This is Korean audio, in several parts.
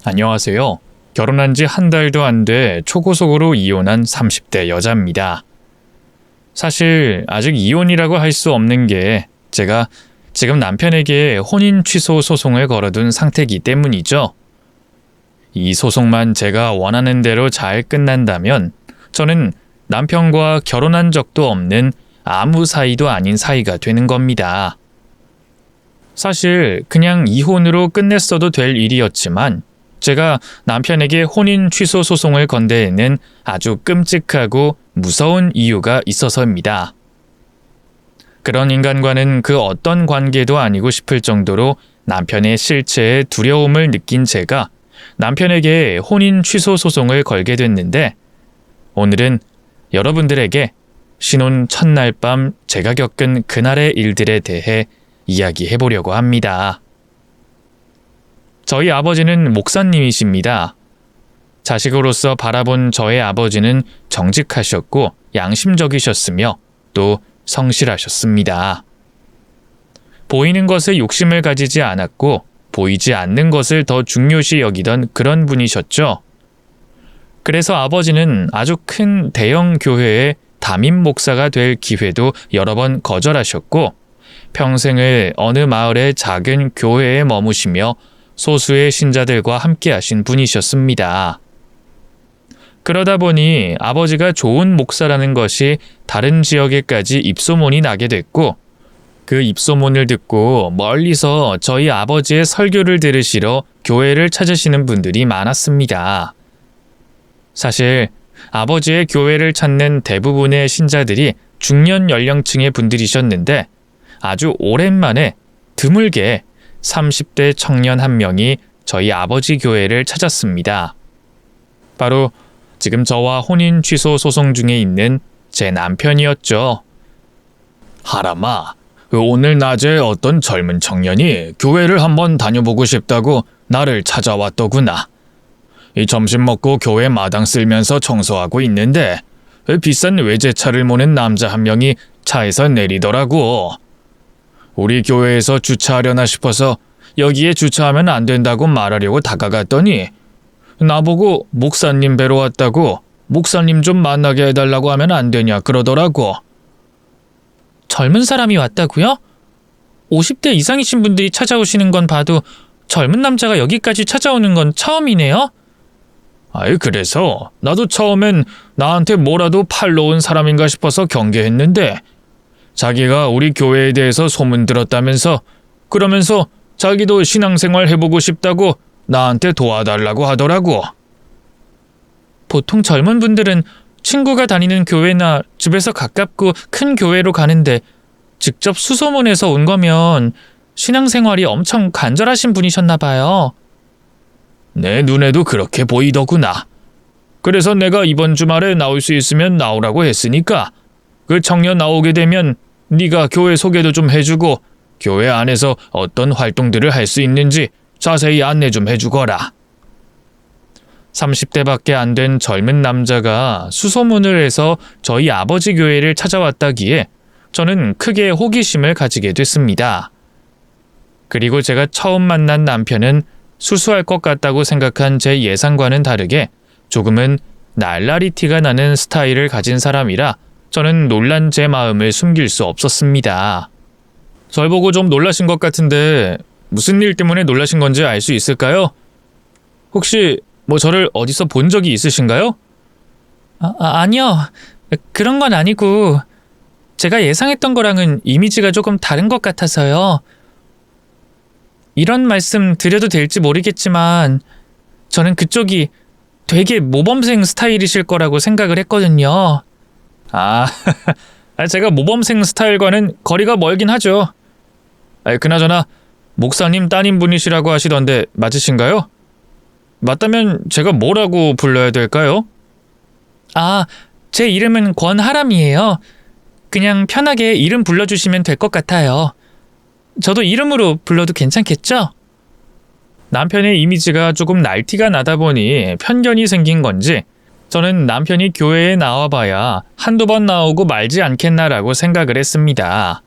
안녕하세요. 결혼한 지 한 달도 안 돼 초고속으로 이혼한 30대 여자입니다. 사실 아직 이혼이라고 할 수 없는 게 제가 지금 남편에게 혼인 취소 소송을 걸어둔 상태이기 때문이죠. 이 소송만 제가 원하는 대로 잘 끝난다면 저는 남편과 결혼한 적도 없는 아무 사이도 아닌 사이가 되는 겁니다. 사실 그냥 이혼으로 끝냈어도 될 일이었지만 제가 남편에게 혼인 취소 소송을 건 데에는 아주 끔찍하고 무서운 이유가 있어서입니다. 그런 인간과는 그 어떤 관계도 아니고 싶을 정도로 남편의 실체에 두려움을 느낀 제가 남편에게 혼인 취소 소송을 걸게 됐는데, 오늘은 여러분들에게 신혼 첫날 밤 제가 겪은 그날의 일들에 대해 이야기해 보려고 합니다. 저희 아버지는 목사님이십니다. 자식으로서 바라본 저의 아버지는 정직하셨고 양심적이셨으며 또 성실하셨습니다. 보이는 것에 욕심을 가지지 않았고 보이지 않는 것을 더 중요시 여기던 그런 분이셨죠. 그래서 아버지는 아주 큰 대형 교회의 담임 목사가 될 기회도 여러 번 거절하셨고 평생을 어느 마을의 작은 교회에 머무시며 소수의 신자들과 함께 하신 분이셨습니다. 그러다 보니 아버지가 좋은 목사라는 것이 다른 지역에까지 입소문이 나게 됐고, 그 입소문을 듣고 멀리서 저희 아버지의 설교를 들으시러 교회를 찾으시는 분들이 많았습니다. 사실 아버지의 교회를 찾는 대부분의 신자들이 중년 연령층의 분들이셨는데 아주 오랜만에 드물게 30대 청년 한 명이 저희 아버지 교회를 찾았습니다. 바로 지금 저와 혼인 취소 소송 중에 있는 제 남편이었죠. 하람아, 오늘 낮에 어떤 젊은 청년이 교회를 한번 다녀보고 싶다고 나를 찾아왔더구나. 이 점심 먹고 교회 마당 쓸면서 청소하고 있는데 비싼 외제차를 모는 남자 한 명이 차에서 내리더라고. 우리 교회에서 주차하려나 싶어서 여기에 주차하면 안 된다고 말하려고 다가갔더니 나보고 목사님 뵈러 왔다고 목사님 좀 만나게 해달라고 하면 안 되냐 그러더라고. 젊은 사람이 왔다고요? 50대 이상이신 분들이 찾아오시는 건 봐도 젊은 남자가 여기까지 찾아오는 건 처음이네요? 아이, 그래서 나도 처음엔 나한테 뭐라도 팔러 온 사람인가 싶어서 경계했는데 자기가 우리 교회에 대해서 소문 들었다면서 그러면서 자기도 신앙생활 해보고 싶다고 나한테 도와달라고 하더라고. 보통 젊은 분들은 친구가 다니는 교회나 집에서 가깝고 큰 교회로 가는데 직접 수소문해서 온 거면 신앙생활이 엄청 간절하신 분이셨나 봐요. 내 눈에도 그렇게 보이더구나. 그래서 내가 이번 주말에 나올 수 있으면 나오라고 했으니까 그 청년 나오게 되면 네가 교회 소개도 좀 해주고 교회 안에서 어떤 활동들을 할 수 있는지 자세히 안내 좀 해주거라. 30대밖에 안 된 젊은 남자가 수소문을 해서 저희 아버지 교회를 찾아왔다기에 저는 크게 호기심을 가지게 됐습니다. 그리고 제가 처음 만난 남편은 수수할 것 같다고 생각한 제 예상과는 다르게 조금은 날라리티가 나는 스타일을 가진 사람이라 저는 놀란 제 마음을 숨길 수 없었습니다. 절 보고 좀 놀라신 것 같은데 무슨 일 때문에 놀라신 건지 알 수 있을까요? 혹시 저를 어디서 본 적이 있으신가요? 아니요. 그런 건 아니고 제가 예상했던 거랑은 이미지가 조금 다른 것 같아서요. 이런 말씀 드려도 될지 모르겠지만 저는 그쪽이 되게 모범생 스타일이실 거라고 생각을 했거든요. 제가 모범생 스타일과는 거리가 멀긴 하죠. 그나저나 목사님 따님분이시라고 하시던데 맞으신가요? 맞다면 제가 뭐라고 불러야 될까요? 제 이름은 권하람이에요. 그냥 편하게 이름 불러주시면 될 것 같아요. 저도 이름으로 불러도 괜찮겠죠? 남편의 이미지가 조금 날티가 나다 보니 편견이 생긴 건지 저는 남편이 교회에 나와봐야 한두 번 나오고 말지 않겠나라고 생각을 했습니다.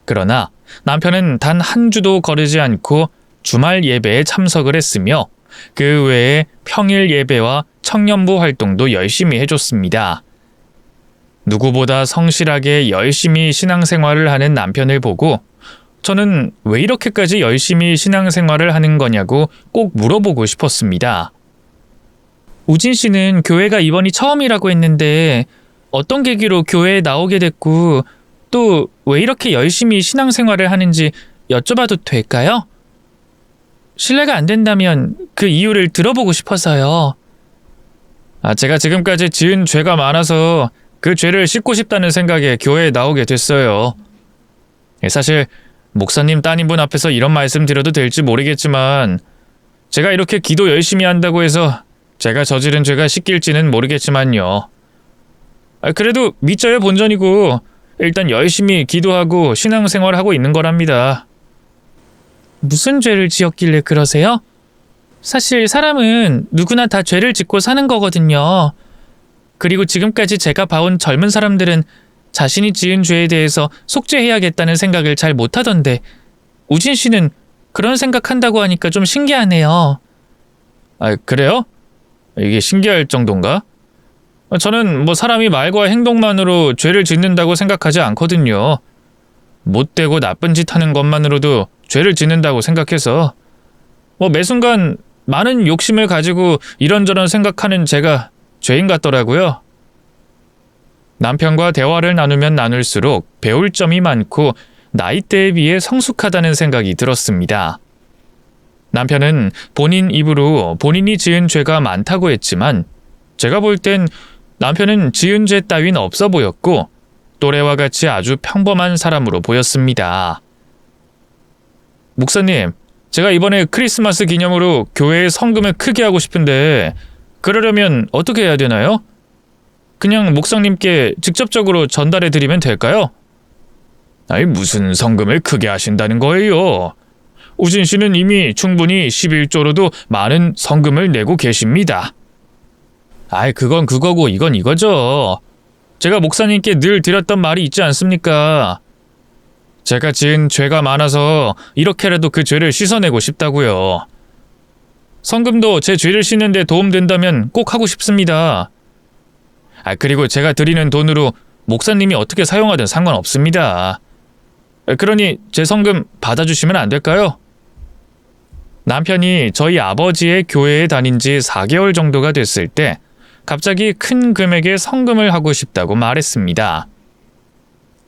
그러나 남편은 단 한 주도 거르지 않고 주말 예배에 참석을 했으며 그 외에 평일 예배와 청년부 활동도 열심히 해줬습니다. 누구보다 성실하게 열심히 신앙생활을 하는 남편을 보고 저는 왜 이렇게까지 열심히 신앙생활을 하는 거냐고 꼭 물어보고 싶었습니다. 우진 씨는 교회가 이번이 처음이라고 했는데 어떤 계기로 교회에 나오게 됐고 또 왜 이렇게 열심히 신앙생활을 하는지 여쭤봐도 될까요? 실례가 안 된다면 그 이유를 들어보고 싶어서요. 제가 지금까지 지은 죄가 많아서 그 죄를 씻고 싶다는 생각에 교회에 나오게 됐어요. 사실 목사님 따님분 앞에서 이런 말씀 드려도 될지 모르겠지만 제가 이렇게 기도 열심히 한다고 해서 제가 저지른 죄가 씻길지는 모르겠지만요. 그래도 믿져야 본전이고 일단 열심히 기도하고 신앙생활하고 있는 거랍니다. 무슨 죄를 지었길래 그러세요? 사실 사람은 누구나 다 죄를 짓고 사는 거거든요. 그리고 지금까지 제가 봐온 젊은 사람들은 자신이 지은 죄에 대해서 속죄해야겠다는 생각을 잘 못하던데 우진 씨는 그런 생각한다고 하니까 좀 신기하네요. 그래요? 이게 신기할 정도인가? 저는 사람이 말과 행동만으로 죄를 짓는다고 생각하지 않거든요. 못되고 나쁜 짓 하는 것만으로도 죄를 짓는다고 생각해서 매 순간 많은 욕심을 가지고 이런저런 생각하는 제가 죄인 같더라고요. 남편과 대화를 나누면 나눌수록 배울 점이 많고 나이대에 비해 성숙하다는 생각이 들었습니다. 남편은 본인 입으로 본인이 지은 죄가 많다고 했지만 제가 볼 땐 남편은 지은 죄 따윈 없어 보였고 또래와 같이 아주 평범한 사람으로 보였습니다. 목사님, 제가 이번에 크리스마스 기념으로 교회에 성금을 크게 하고 싶은데 그러려면 어떻게 해야 되나요? 그냥 목사님께 직접적으로 전달해 드리면 될까요? 무슨 성금을 크게 하신다는 거예요? 우진 씨는 이미 충분히 11조로도 많은 성금을 내고 계십니다. 그건 그거고 이건 이거죠. 제가 목사님께 늘 드렸던 말이 있지 않습니까? 제가 지은 죄가 많아서 이렇게라도 그 죄를 씻어내고 싶다고요. 성금도 제 죄를 씻는 데 도움된다면 꼭 하고 싶습니다. 그리고 제가 드리는 돈으로 목사님이 어떻게 사용하든 상관없습니다. 그러니 제 성금 받아주시면 안 될까요? 남편이 저희 아버지의 교회에 다닌 지 4개월 정도가 됐을 때 갑자기 큰 금액의 성금을 하고 싶다고 말했습니다.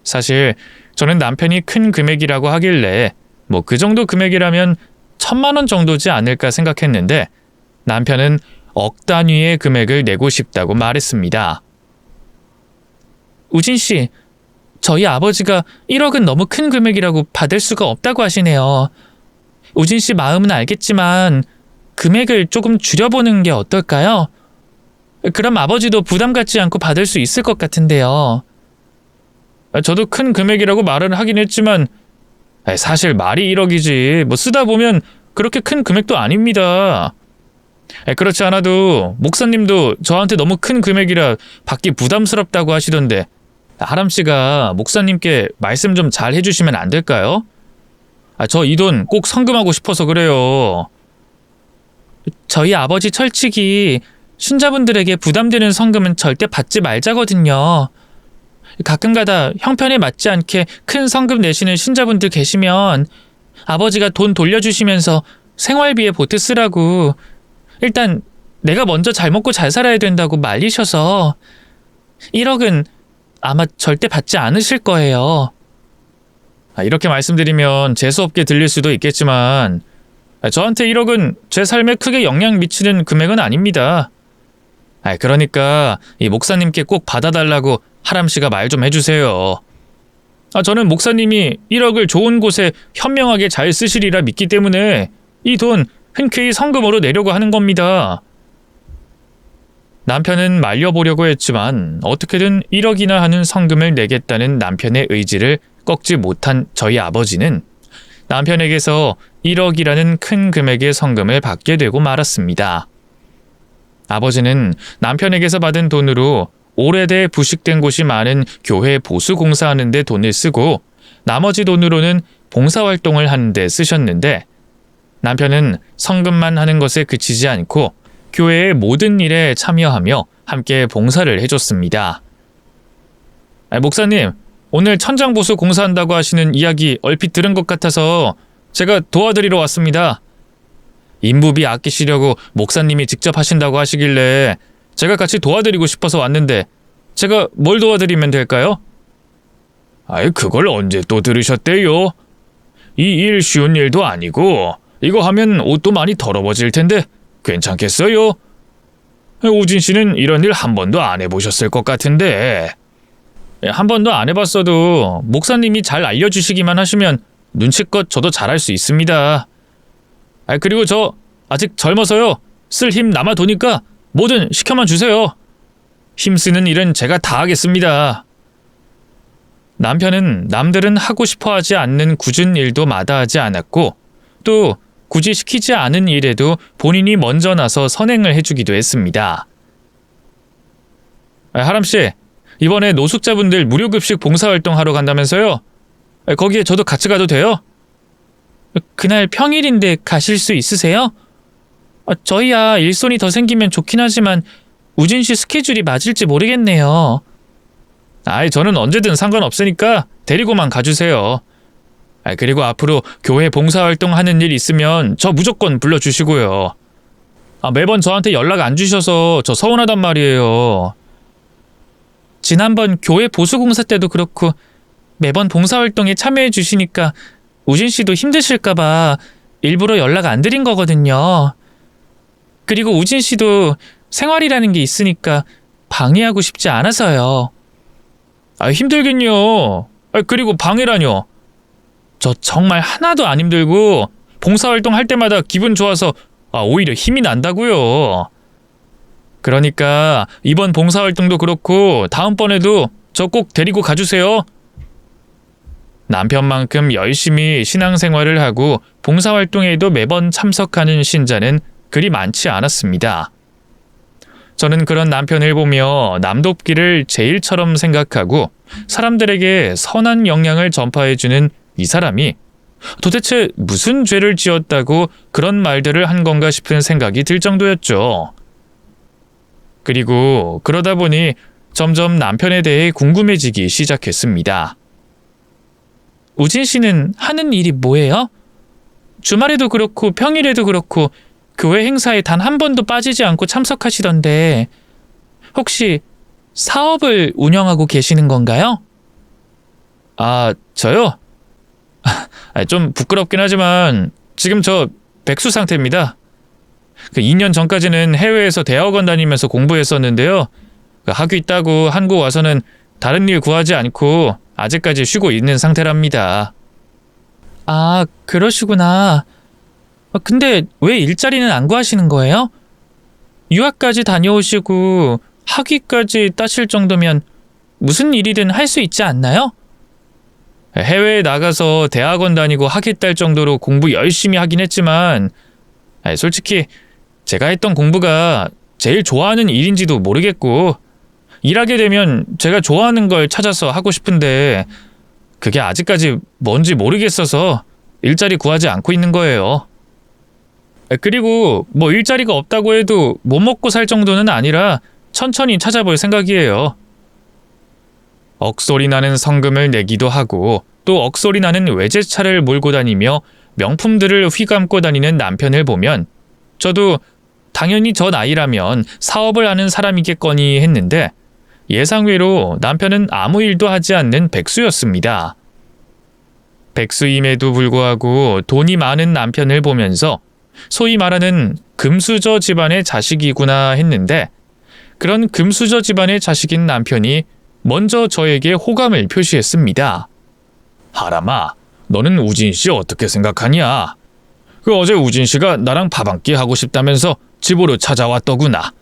사실 저는 남편이 큰 금액이라고 하길래 그 정도 금액이라면 1,000만 원 정도지 않을까 생각했는데 남편은 억 단위의 금액을 내고 싶다고 말했습니다. 우진 씨, 저희 아버지가 1억은 너무 큰 금액이라고 받을 수가 없다고 하시네요. 우진 씨 마음은 알겠지만 금액을 조금 줄여보는 게 어떨까요? 그럼 아버지도 부담 갖지 않고 받을 수 있을 것 같은데요. 저도 큰 금액이라고 말은 하긴 했지만 사실 말이 1억이지 쓰다 보면 그렇게 큰 금액도 아닙니다. 그렇지 않아도 목사님도 저한테 너무 큰 금액이라 받기 부담스럽다고 하시던데 하람 씨가 목사님께 말씀 좀 잘 해주시면 안 될까요? 저 이 돈 꼭 성금하고 싶어서 그래요. 저희 아버지 철칙이 신자분들에게 부담되는 성금은 절대 받지 말자거든요. 가끔가다 형편에 맞지 않게 큰 성금 내시는 신자분들 계시면 아버지가 돈 돌려주시면서 생활비에 보태 쓰라고 일단 내가 먼저 잘 먹고 잘 살아야 된다고 말리셔서 1억은 아마 절대 받지 않으실 거예요. 이렇게 말씀드리면 재수없게 들릴 수도 있겠지만 저한테 1억은 제 삶에 크게 영향 미치는 금액은 아닙니다. 그러니까 이 목사님께 꼭 받아달라고 하람 씨가 말 좀 해주세요. 저는 목사님이 1억을 좋은 곳에 현명하게 잘 쓰시리라 믿기 때문에 이 돈 흔쾌히 성금으로 내려고 하는 겁니다. 남편은 말려보려고 했지만 어떻게든 1억이나 하는 성금을 내겠다는 남편의 의지를 꺾지 못한 저희 아버지는 남편에게서 1억이라는 큰 금액의 성금을 받게 되고 말았습니다. 아버지는 남편에게서 받은 돈으로 오래돼 부식된 곳이 많은 교회 보수 공사하는 데 돈을 쓰고 나머지 돈으로는 봉사활동을 하는 데 쓰셨는데 남편은 성금만 하는 것에 그치지 않고 교회의 모든 일에 참여하며 함께 봉사를 해줬습니다. 목사님, 오늘 천장보수 공사한다고 하시는 이야기 얼핏 들은 것 같아서 제가 도와드리러 왔습니다. 인부비 아끼시려고 목사님이 직접 하신다고 하시길래 제가 같이 도와드리고 싶어서 왔는데 제가 뭘 도와드리면 될까요? 그걸 언제 또 들으셨대요? 이 일 쉬운 일도 아니고 이거 하면 옷도 많이 더러워질 텐데 괜찮겠어요? 우진 씨는 이런 일 한 번도 안 해보셨을 것 같은데. 한 번도 안 해봤어도 목사님이 잘 알려주시기만 하시면 눈치껏 저도 잘할 수 있습니다. 그리고 저 아직 젊어서요. 쓸 힘 남아 도니까 뭐든 시켜만 주세요. 힘쓰는 일은 제가 다 하겠습니다. 남편은 남들은 하고 싶어 하지 않는 굳은 일도 마다하지 않았고 또 굳이 시키지 않은 일에도 본인이 먼저 나서 선행을 해주기도 했습니다. 하람씨, 이번에 노숙자분들 무료급식 봉사활동 하러 간다면서요? 거기에 저도 같이 가도 돼요? 그날 평일인데 가실 수 있으세요? 저희야 일손이 더 생기면 좋긴 하지만 우진 씨 스케줄이 맞을지 모르겠네요. 저는 언제든 상관없으니까 데리고만 가주세요. 그리고 앞으로 교회 봉사활동 하는 일 있으면 저 무조건 불러주시고요. 매번 저한테 연락 안 주셔서 저 서운하단 말이에요. 지난번 교회 보수공사 때도 그렇고 매번 봉사활동에 참여해 주시니까 우진 씨도 힘드실까봐 일부러 연락 안 드린 거거든요. 그리고 우진 씨도 생활이라는 게 있으니까 방해하고 싶지 않아서요. 힘들긴요. 그리고 방해라뇨. 저 정말 하나도 안 힘들고 봉사활동 할 때마다 기분 좋아서 오히려 힘이 난다고요. 그러니까 이번 봉사활동도 그렇고 다음번에도 저 꼭 데리고 가주세요. 남편만큼 열심히 신앙생활을 하고 봉사활동에도 매번 참석하는 신자는 그리 많지 않았습니다. 저는 그런 남편을 보며 남돕기를 제 일처럼 생각하고 사람들에게 선한 영향을 전파해주는 이 사람이 도대체 무슨 죄를 지었다고 그런 말들을 한 건가 싶은 생각이 들 정도였죠. 그리고 그러다 보니 점점 남편에 대해 궁금해지기 시작했습니다. 우진 씨는 하는 일이 뭐예요? 주말에도 그렇고 평일에도 그렇고 교회 행사에 단 한 번도 빠지지 않고 참석하시던데 혹시 사업을 운영하고 계시는 건가요? 저요? 좀 부끄럽긴 하지만 지금 저 백수 상태입니다. 2년 전까지는 해외에서 대학원 다니면서 공부했었는데요. 학위 따고 한국 와서는 다른 일 구하지 않고 아직까지 쉬고 있는 상태랍니다. 그러시구나. 근데 왜 일자리는 안 구하시는 거예요? 유학까지 다녀오시고 학위까지 따실 정도면 무슨 일이든 할 수 있지 않나요? 해외에 나가서 대학원 다니고 학위 딸 정도로 공부 열심히 하긴 했지만 솔직히 제가 했던 공부가 제일 좋아하는 일인지도 모르겠고 일하게 되면 제가 좋아하는 걸 찾아서 하고 싶은데 그게 아직까지 뭔지 모르겠어서 일자리 구하지 않고 있는 거예요. 그리고 일자리가 없다고 해도 못 먹고 살 정도는 아니라 천천히 찾아볼 생각이에요. 억소리 나는 성금을 내기도 하고 또 억소리 나는 외제차를 몰고 다니며 명품들을 휘감고 다니는 남편을 보면 저도 당연히 저 나이라면 사업을 하는 사람이겠거니 했는데 예상외로 남편은 아무 일도 하지 않는 백수였습니다. 백수임에도 불구하고 돈이 많은 남편을 보면서 소위 말하는 금수저 집안의 자식이구나 했는데 그런 금수저 집안의 자식인 남편이 먼저 저에게 호감을 표시했습니다. 하람아, 너는 우진 씨 어떻게 생각하냐? 어제 우진 씨가 나랑 밥 한 끼 하고 싶다면서 집으로 찾아왔더구나.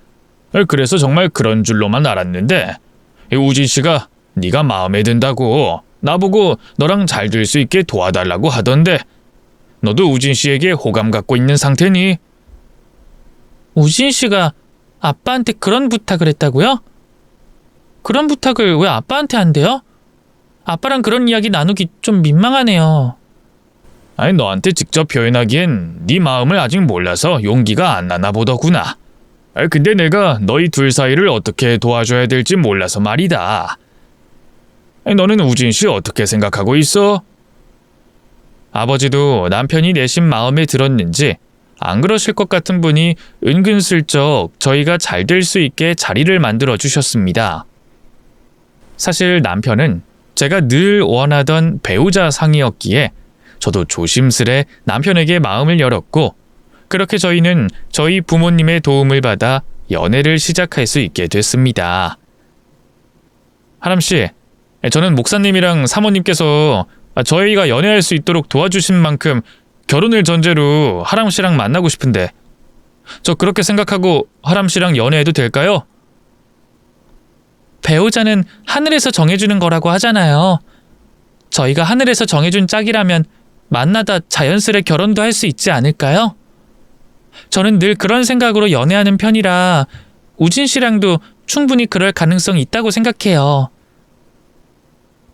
그래서 정말 그런 줄로만 알았는데 우진 씨가 네가 마음에 든다고 나보고 너랑 잘 될 수 있게 도와달라고 하던데 너도 우진 씨에게 호감 갖고 있는 상태니? 우진 씨가 아빠한테 그런 부탁을 했다고요? 그런 부탁을 왜 아빠한테 한대요? 아빠랑 그런 이야기 나누기 좀 민망하네요. 아니, 너한테 직접 표현하기엔 네 마음을 아직 몰라서 용기가 안 나나 보더구나. 근데 내가 너희 둘 사이를 어떻게 도와줘야 될지 몰라서 말이다. 너는 우진 씨 어떻게 생각하고 있어? 아버지도 남편이 내심 마음에 들었는지 안 그러실 것 같은 분이 은근슬쩍 저희가 잘 될 수 있게 자리를 만들어 주셨습니다. 사실 남편은 제가 늘 원하던 배우자 상이었기에 저도 조심스레 남편에게 마음을 열었고, 그렇게 저희는 저희 부모님의 도움을 받아 연애를 시작할 수 있게 됐습니다. 하람씨, 저는 목사님이랑 사모님께서 저희가 연애할 수 있도록 도와주신 만큼 결혼을 전제로 하람씨랑 만나고 싶은데, 저 그렇게 생각하고 하람씨랑 연애해도 될까요? 배우자는 하늘에서 정해주는 거라고 하잖아요. 저희가 하늘에서 정해준 짝이라면 만나다 자연스레 결혼도 할 수 있지 않을까요? 저는 늘 그런 생각으로 연애하는 편이라 우진 씨랑도 충분히 그럴 가능성이 있다고 생각해요.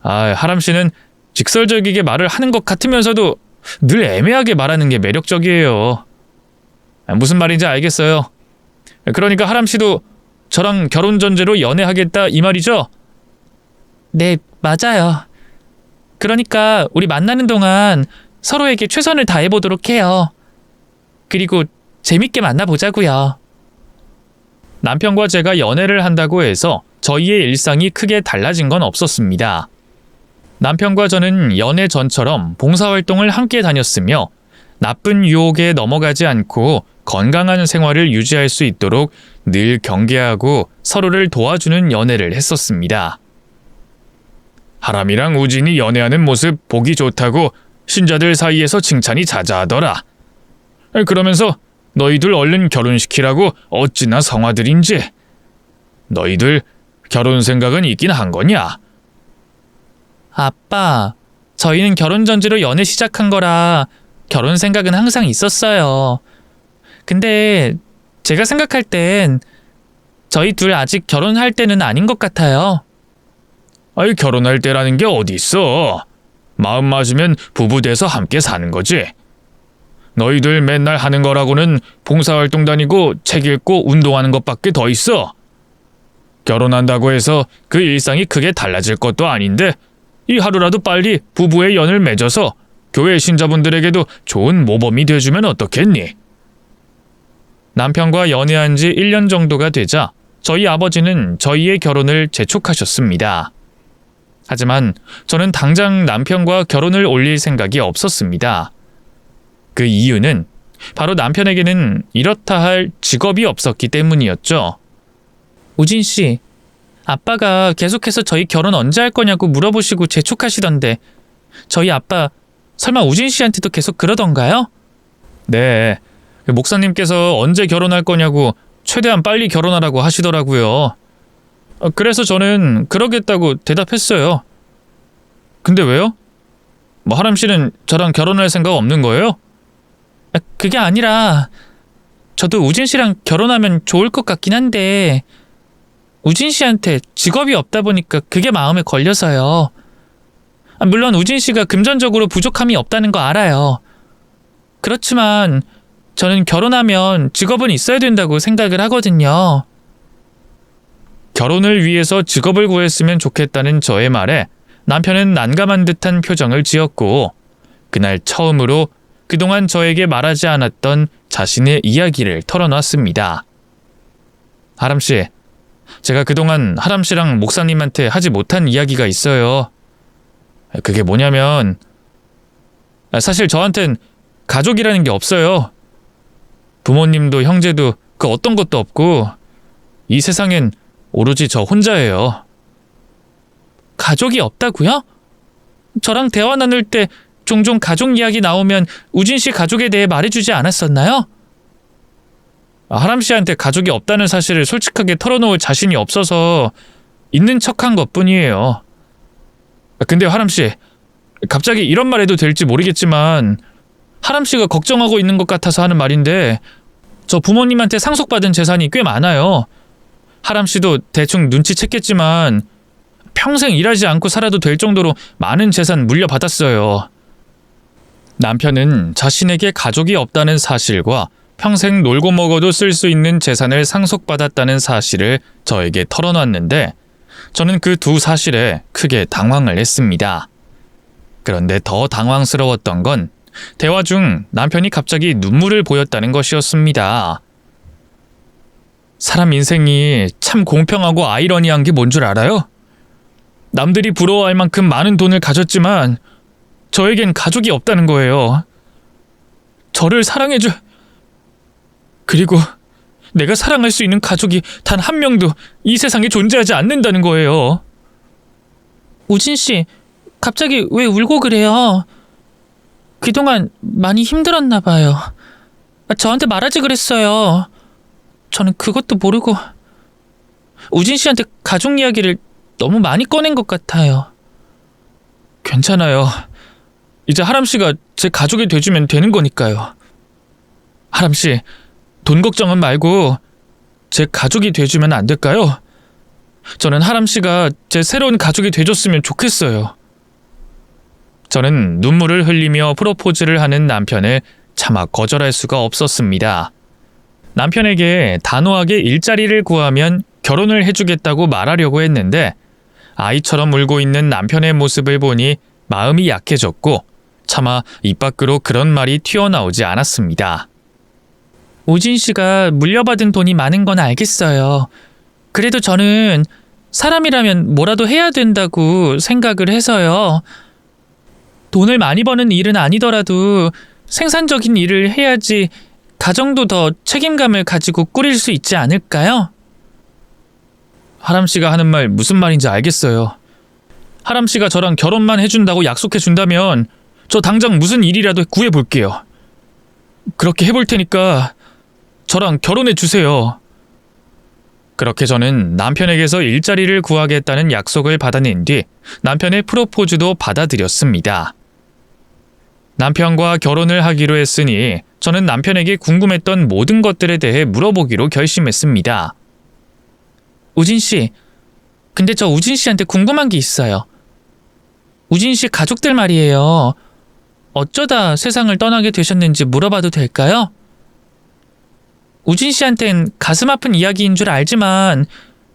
하람 씨는 직설적이게 말을 하는 것 같으면서도 늘 애매하게 말하는 게 매력적이에요. 무슨 말인지 알겠어요. 그러니까 하람 씨도 저랑 결혼 전제로 연애하겠다 이 말이죠? 네, 맞아요. 그러니까 우리 만나는 동안 서로에게 최선을 다해보도록 해요. 그리고 재밌게 만나보자고요. 남편과 제가 연애를 한다고 해서 저희의 일상이 크게 달라진 건 없었습니다. 남편과 저는 연애 전처럼 봉사활동을 함께 다녔으며 나쁜 유혹에 넘어가지 않고 건강한 생활을 유지할 수 있도록 늘 경계하고 서로를 도와주는 연애를 했었습니다. 하람이랑 우진이 연애하는 모습 보기 좋다고 신자들 사이에서 칭찬이 자자하더라. 그러면서 너희들 얼른 결혼시키라고 어찌나 성화들인지. 너희들 결혼 생각은 있긴 한 거냐? 아빠, 저희는 결혼 전제로 연애 시작한 거라 결혼 생각은 항상 있었어요. 근데 제가 생각할 땐 저희 둘 아직 결혼할 때는 아닌 것 같아요. 아이, 결혼할 때라는 게 어디 있어. 마음 맞으면 부부 돼서 함께 사는 거지. 너희들 맨날 하는 거라고는 봉사활동 다니고 책 읽고 운동하는 것밖에 더 있어. 결혼한다고 해서 그 일상이 크게 달라질 것도 아닌데 이 하루라도 빨리 부부의 연을 맺어서 교회 신자분들에게도 좋은 모범이 돼주면 어떻겠니? 남편과 연애한 지 1년 정도가 되자 저희 아버지는 저희의 결혼을 재촉하셨습니다. 하지만 저는 당장 남편과 결혼을 올릴 생각이 없었습니다. 그 이유는 바로 남편에게는 이렇다 할 직업이 없었기 때문이었죠. 우진 씨, 아빠가 계속해서 저희 결혼 언제 할 거냐고 물어보시고 재촉하시던데 저희 아빠 설마 우진 씨한테도 계속 그러던가요? 네, 목사님께서 언제 결혼할 거냐고 최대한 빨리 결혼하라고 하시더라고요. 그래서 저는 그러겠다고 대답했어요. 근데 왜요? 하람 씨는 저랑 결혼할 생각 없는 거예요? 그게 아니라 저도 우진 씨랑 결혼하면 좋을 것 같긴 한데 우진 씨한테 직업이 없다 보니까 그게 마음에 걸려서요. 물론 우진 씨가 금전적으로 부족함이 없다는 거 알아요. 그렇지만 저는 결혼하면 직업은 있어야 된다고 생각을 하거든요. 결혼을 위해서 직업을 구했으면 좋겠다는 저의 말에 남편은 난감한 듯한 표정을 지었고 그날 처음으로 그동안 저에게 말하지 않았던 자신의 이야기를 털어놨습니다. 하람 씨, 제가 그동안 하람 씨랑 목사님한테 하지 못한 이야기가 있어요. 그게 뭐냐면 사실 저한텐 가족이라는 게 없어요. 부모님도 형제도 그 어떤 것도 없고 이 세상엔 오로지 저 혼자예요. 가족이 없다고요? 저랑 대화 나눌 때 종종 가족 이야기 나오면 우진 씨 가족에 대해 말해주지 않았었나요? 하람 씨한테 가족이 없다는 사실을 솔직하게 털어놓을 자신이 없어서 있는 척한 것뿐이에요. 근데 하람 씨, 갑자기 이런 말 해도 될지 모르겠지만 하람 씨가 걱정하고 있는 것 같아서 하는 말인데 저 부모님한테 상속받은 재산이 꽤 많아요. 하람 씨도 대충 눈치챘겠지만 평생 일하지 않고 살아도 될 정도로 많은 재산 물려받았어요. 남편은 자신에게 가족이 없다는 사실과 평생 놀고 먹어도 쓸 수 있는 재산을 상속받았다는 사실을 저에게 털어놨는데 저는 그 두 사실에 크게 당황을 했습니다. 그런데 더 당황스러웠던 건 대화 중 남편이 갑자기 눈물을 보였다는 것이었습니다. 사람 인생이 참 공평하고 아이러니한 게 뭔 줄 알아요? 남들이 부러워할 만큼 많은 돈을 가졌지만 저에겐 가족이 없다는 거예요. 저를 사랑해줘. 그리고 내가 사랑할 수 있는 가족이 단 한 명도 이 세상에 존재하지 않는다는 거예요. 우진 씨, 갑자기 왜 울고 그래요? 그동안 많이 힘들었나 봐요. 저한테 말하지 그랬어요. 저는 그것도 모르고 우진 씨한테 가족 이야기를 너무 많이 꺼낸 것 같아요. 괜찮아요. 이제 하람 씨가 제 가족이 돼주면 되는 거니까요. 하람 씨, 돈 걱정은 말고 제 가족이 돼주면 안 될까요? 저는 하람 씨가 제 새로운 가족이 돼줬으면 좋겠어요. 저는 눈물을 흘리며 프로포즈를 하는 남편을 차마 거절할 수가 없었습니다. 남편에게 단호하게 일자리를 구하면 결혼을 해주겠다고 말하려고 했는데 아이처럼 울고 있는 남편의 모습을 보니 마음이 약해졌고 차마 입 밖으로 그런 말이 튀어나오지 않았습니다. 우진 씨가 물려받은 돈이 많은 건 알겠어요. 그래도 저는 사람이라면 뭐라도 해야 된다고 생각을 해서요. 돈을 많이 버는 일은 아니더라도 생산적인 일을 해야지 가정도 더 책임감을 가지고 꾸릴 수 있지 않을까요? 하람 씨가 하는 말 무슨 말인지 알겠어요. 하람 씨가 저랑 결혼만 해준다고 약속해 준다면 저 당장 무슨 일이라도 구해볼게요. 그렇게 해볼 테니까 저랑 결혼해 주세요. 그렇게 저는 남편에게서 일자리를 구하겠다는 약속을 받아낸 뒤 남편의 프로포즈도 받아들였습니다. 남편과 결혼을 하기로 했으니 저는 남편에게 궁금했던 모든 것들에 대해 물어보기로 결심했습니다. 우진 씨, 근데 저 우진 씨한테 궁금한 게 있어요. 우진 씨 가족들 말이에요. 어쩌다 세상을 떠나게 되셨는지 물어봐도 될까요? 우진 씨한텐 가슴 아픈 이야기인 줄 알지만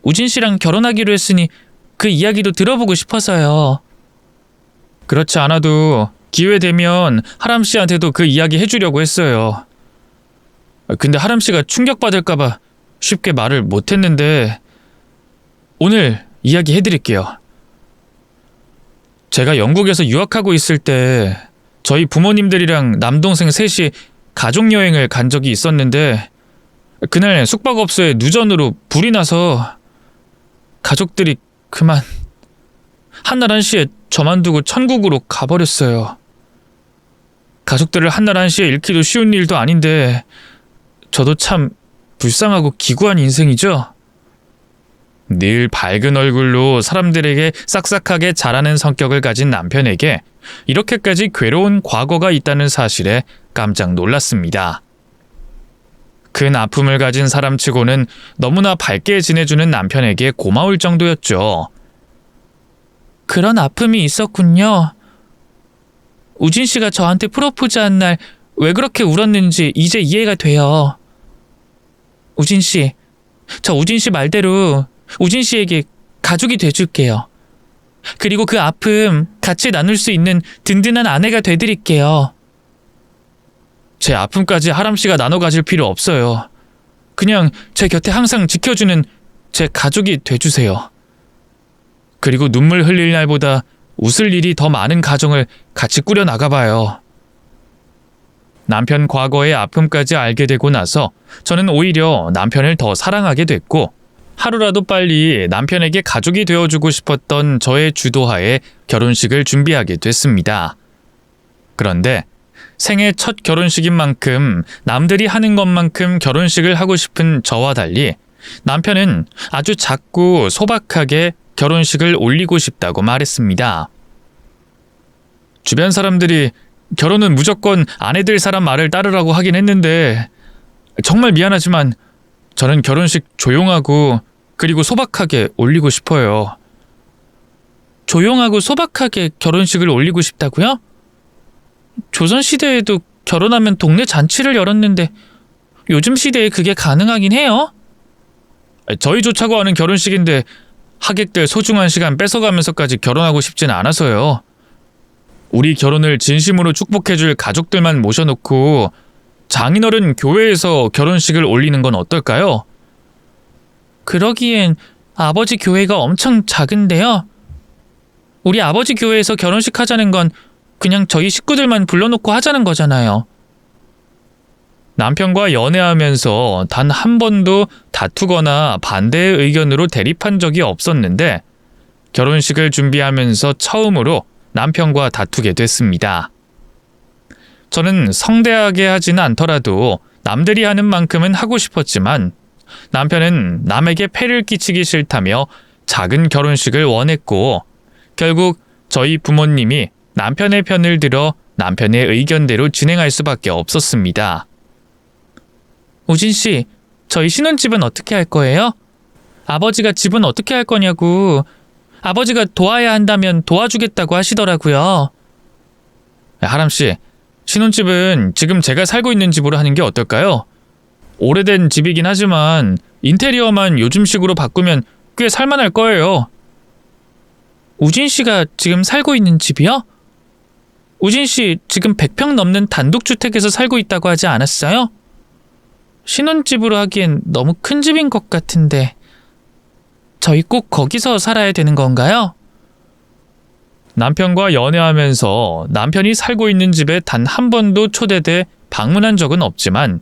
우진 씨랑 결혼하기로 했으니 그 이야기도 들어보고 싶어서요. 그렇지 않아도 기회 되면 하람 씨한테도 그 이야기 해주려고 했어요. 근데 하람 씨가 충격받을까봐 쉽게 말을 못했는데 오늘 이야기 해드릴게요. 제가 영국에서 유학하고 있을 때 저희 부모님들이랑 남동생 셋이 가족여행을 간 적이 있었는데 그날 숙박업소에 누전으로 불이 나서 가족들이 그만 한날 한시에 저만 두고 천국으로 가버렸어요. 가족들을 한날 한시에 잃기도 쉬운 일도 아닌데 저도 참 불쌍하고 기구한 인생이죠. 늘 밝은 얼굴로 사람들에게 싹싹하게 잘하는 성격을 가진 남편에게 이렇게까지 괴로운 과거가 있다는 사실에 깜짝 놀랐습니다. 큰 아픔을 가진 사람치고는 너무나 밝게 지내주는 남편에게 고마울 정도였죠. 그런 아픔이 있었군요. 우진 씨가 저한테 프로포즈한 날 왜 그렇게 울었는지 이제 이해가 돼요. 우진 씨, 저 우진 씨 말대로 우진 씨에게 가족이 돼줄게요. 그리고 그 아픔 같이 나눌 수 있는 든든한 아내가 돼드릴게요. 제 아픔까지 하람 씨가 나눠 가질 필요 없어요. 그냥 제 곁에 항상 지켜주는 제 가족이 돼주세요. 그리고 눈물 흘릴 날보다 웃을 일이 더 많은 가정을 같이 꾸려 나가봐요. 남편 과거의 아픔까지 알게 되고 나서 저는 오히려 남편을 더 사랑하게 됐고 하루라도 빨리 남편에게 가족이 되어주고 싶었던 저의 주도하에 결혼식을 준비하게 됐습니다. 그런데 생애 첫 결혼식인 만큼 남들이 하는 것만큼 결혼식을 하고 싶은 저와 달리 남편은 아주 작고 소박하게 결혼식을 올리고 싶다고 말했습니다. 주변 사람들이 결혼은 무조건 아내 될 사람 말을 따르라고 하긴 했는데 정말 미안하지만 저는 결혼식 조용하고 그리고 소박하게 올리고 싶어요. 조용하고 소박하게 결혼식을 올리고 싶다고요? 조선시대에도 결혼하면 동네 잔치를 열었는데 요즘 시대에 그게 가능하긴 해요? 저희조차고 하는 결혼식인데 하객들 소중한 시간 뺏어가면서까지 결혼하고 싶진 않아서요. 우리 결혼을 진심으로 축복해줄 가족들만 모셔놓고 장인어른 교회에서 결혼식을 올리는 건 어떨까요? 그러기엔 아버지 교회가 엄청 작은데요. 우리 아버지 교회에서 결혼식 하자는 건 그냥 저희 식구들만 불러놓고 하자는 거잖아요. 남편과 연애하면서 단 한 번도 다투거나 반대의 의견으로 대립한 적이 없었는데 결혼식을 준비하면서 처음으로 남편과 다투게 됐습니다. 저는 성대하게 하지는 않더라도 남들이 하는 만큼은 하고 싶었지만 남편은 남에게 폐를 끼치기 싫다며 작은 결혼식을 원했고 결국 저희 부모님이 남편의 편을 들어 남편의 의견대로 진행할 수밖에 없었습니다. 우진 씨, 저희 신혼집은 어떻게 할 거예요? 아버지가 집은 어떻게 할 거냐고. 아버지가 도와야 한다면 도와주겠다고 하시더라고요. 하람씨, 신혼집은 지금 제가 살고 있는 집으로 하는 게 어떨까요? 오래된 집이긴 하지만 인테리어만 요즘식으로 바꾸면 꽤 살만할 거예요. 우진 씨가 지금 살고 있는 집이요? 우진 씨 지금 100평 넘는 단독주택에서 살고 있다고 하지 않았어요? 신혼집으로 하기엔 너무 큰 집인 것 같은데 저희 꼭 거기서 살아야 되는 건가요? 남편과 연애하면서 남편이 살고 있는 집에 단 한 번도 초대돼 방문한 적은 없지만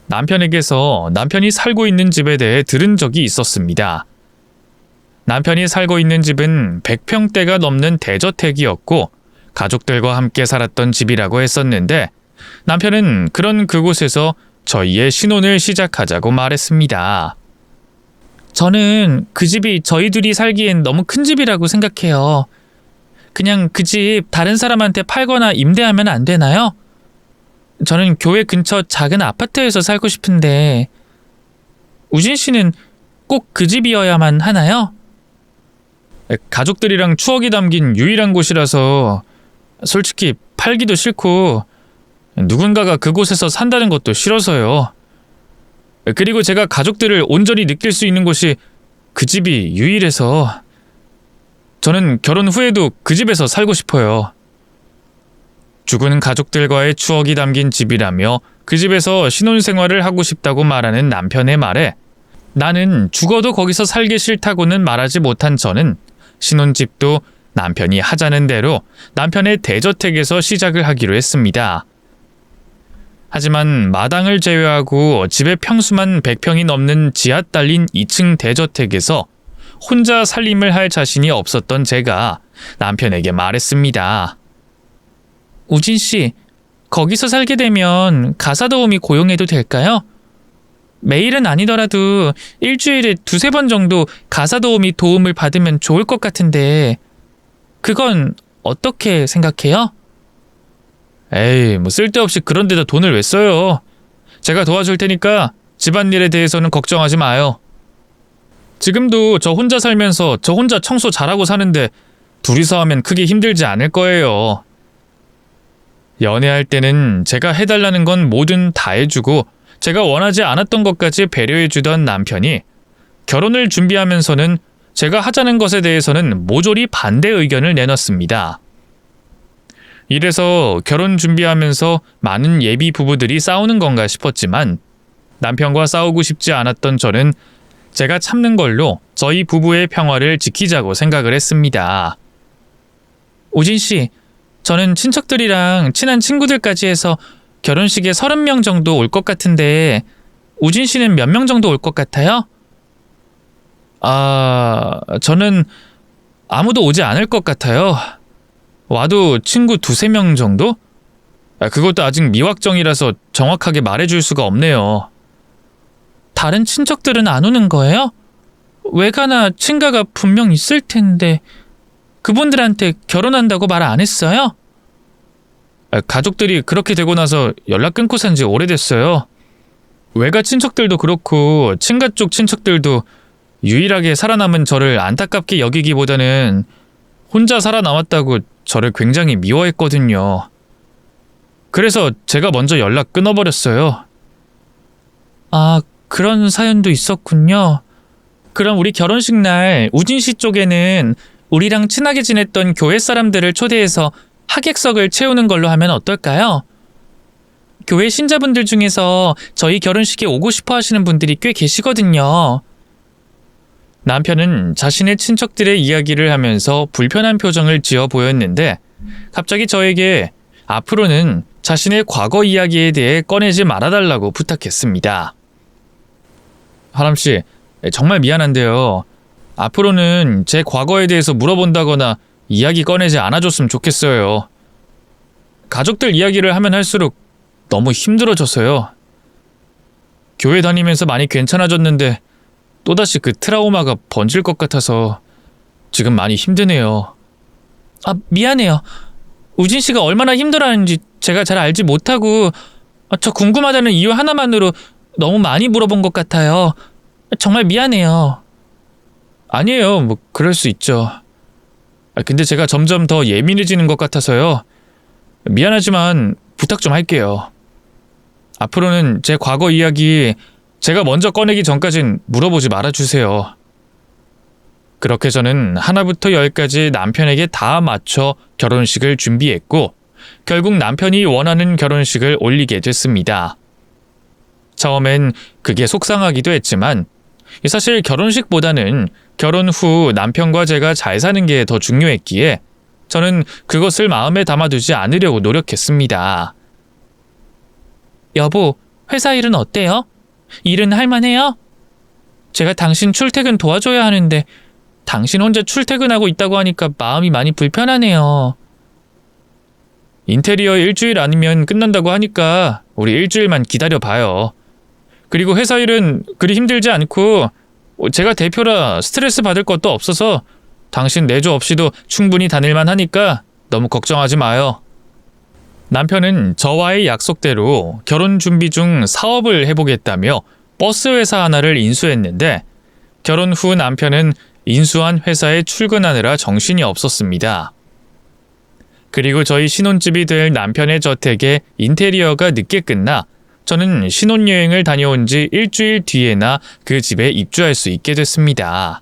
남편에게서 남편이 살고 있는 집에 대해 들은 적이 있었습니다. 남편이 살고 있는 집은 100평대가 넘는 대저택이었고 가족들과 함께 살았던 집이라고 했었는데 남편은 그런 그곳에서 저희의 신혼을 시작하자고 말했습니다. 저는 그 집이 저희 둘이 살기엔 너무 큰 집이라고 생각해요. 그냥 그 집 다른 사람한테 팔거나 임대하면 안 되나요? 저는 교회 근처 작은 아파트에서 살고 싶은데 우진 씨는 꼭 그 집이어야만 하나요? 가족들이랑 추억이 담긴 유일한 곳이라서 솔직히 팔기도 싫고 누군가가 그곳에서 산다는 것도 싫어서요. 그리고 제가 가족들을 온전히 느낄 수 있는 곳이 그 집이 유일해서 저는 결혼 후에도 그 집에서 살고 싶어요. 죽은 가족들과의 추억이 담긴 집이라며 그 집에서 신혼생활을 하고 싶다고 말하는 남편의 말에 나는 죽어도 거기서 살기 싫다고는 말하지 못한 저는 신혼집도 남편이 하자는 대로 남편의 대저택에서 시작을 하기로 했습니다. 하지만 마당을 제외하고 집의 평수만 100평이 넘는 지하 딸린 2층 대저택에서 혼자 살림을 할 자신이 없었던 제가 남편에게 말했습니다. 우진 씨, 거기서 살게 되면 가사도우미 고용해도 될까요? 매일은 아니더라도 일주일에 2-3번 정도 가사도우미 도움을 받으면 좋을 것 같은데 그건 어떻게 생각해요? 에이, 쓸데없이 그런 데다 돈을 왜 써요? 제가 도와줄 테니까 집안일에 대해서는 걱정하지 마요. 지금도 저 혼자 살면서 저 혼자 청소 잘하고 사는데 둘이서 하면 크게 힘들지 않을 거예요. 연애할 때는 제가 해달라는 건 뭐든 다 해주고 제가 원하지 않았던 것까지 배려해주던 남편이 결혼을 준비하면서는 제가 하자는 것에 대해서는 모조리 반대 의견을 내놨습니다. 이래서 결혼 준비하면서 많은 예비 부부들이 싸우는 건가 싶었지만 남편과 싸우고 싶지 않았던 저는 제가 참는 걸로 저희 부부의 평화를 지키자고 생각을 했습니다. 우진 씨, 저는 친척들이랑 친한 친구들까지 해서 결혼식에 30명 정도 올 것 같은데 우진 씨는 몇 명 정도 올 것 같아요? 저는 아무도 오지 않을 것 같아요. 와도 친구 2-3명 정도? 그것도 아직 미확정이라서 정확하게 말해줄 수가 없네요. 다른 친척들은 안 오는 거예요? 외가나 친가가 분명 있을 텐데 그분들한테 결혼한다고 말 안 했어요? 가족들이 그렇게 되고 나서 연락 끊고 산 지 오래됐어요. 외가 친척들도 그렇고 친가 쪽 친척들도 유일하게 살아남은 저를 안타깝게 여기기보다는 혼자 살아남았다고 저를 굉장히 미워했거든요. 그래서 제가 먼저 연락 끊어버렸어요. 아, 그런 사연도 있었군요. 그럼 우리 결혼식 날 우진 씨 쪽에는 우리랑 친하게 지냈던 교회 사람들을 초대해서 하객석을 채우는 걸로 하면 어떨까요? 교회 신자분들 중에서 저희 결혼식에 오고 싶어 하시는 분들이 꽤 계시거든요. 남편은 자신의 친척들의 이야기를 하면서 불편한 표정을 지어 보였는데 갑자기 저에게 앞으로는 자신의 과거 이야기에 대해 꺼내지 말아달라고 부탁했습니다. 하람씨, 정말 미안한데요. 앞으로는 제 과거에 대해서 물어본다거나 이야기 꺼내지 않아줬으면 좋겠어요. 가족들 이야기를 하면 할수록 너무 힘들어져서요. 교회 다니면서 많이 괜찮아졌는데 또다시 그 트라우마가 번질 것 같아서 지금 많이 힘드네요. 아, 미안해요. 우진 씨가 얼마나 힘들어하는지 제가 잘 알지 못하고 저 궁금하다는 이유 하나만으로 너무 많이 물어본 것 같아요. 정말 미안해요. 아니에요. 뭐 그럴 수 있죠. 근데 제가 점점 더 예민해지는 것 같아서요. 미안하지만 부탁 좀 할게요. 앞으로는 제 과거 이야기 제가 먼저 꺼내기 전까진 물어보지 말아주세요. 그렇게 저는 하나부터 열까지 남편에게 다 맞춰 결혼식을 준비했고 결국 남편이 원하는 결혼식을 올리게 됐습니다. 처음엔 그게 속상하기도 했지만 사실 결혼식보다는 결혼 후 남편과 제가 잘 사는 게 더 중요했기에 저는 그것을 마음에 담아두지 않으려고 노력했습니다. 여보, 회사 일은 어때요? 일은 할만해요? 제가 당신 출퇴근 도와줘야 하는데 당신 혼자 출퇴근하고 있다고 하니까 마음이 많이 불편하네요. 인테리어 일주일 아니면 끝난다고 하니까 우리 일주일만 기다려봐요. 그리고 회사 일은 그리 힘들지 않고 제가 대표라 스트레스 받을 것도 없어서 당신 내조 없이도 충분히 다닐만 하니까 너무 걱정하지 마요. 남편은 저와의 약속대로 결혼 준비 중 사업을 해보겠다며 버스 회사 하나를 인수했는데 결혼 후 남편은 인수한 회사에 출근하느라 정신이 없었습니다. 그리고 저희 신혼집이 될 남편의 저택에 인테리어가 늦게 끝나 저는 신혼여행을 다녀온 지 일주일 뒤에나 그 집에 입주할 수 있게 됐습니다.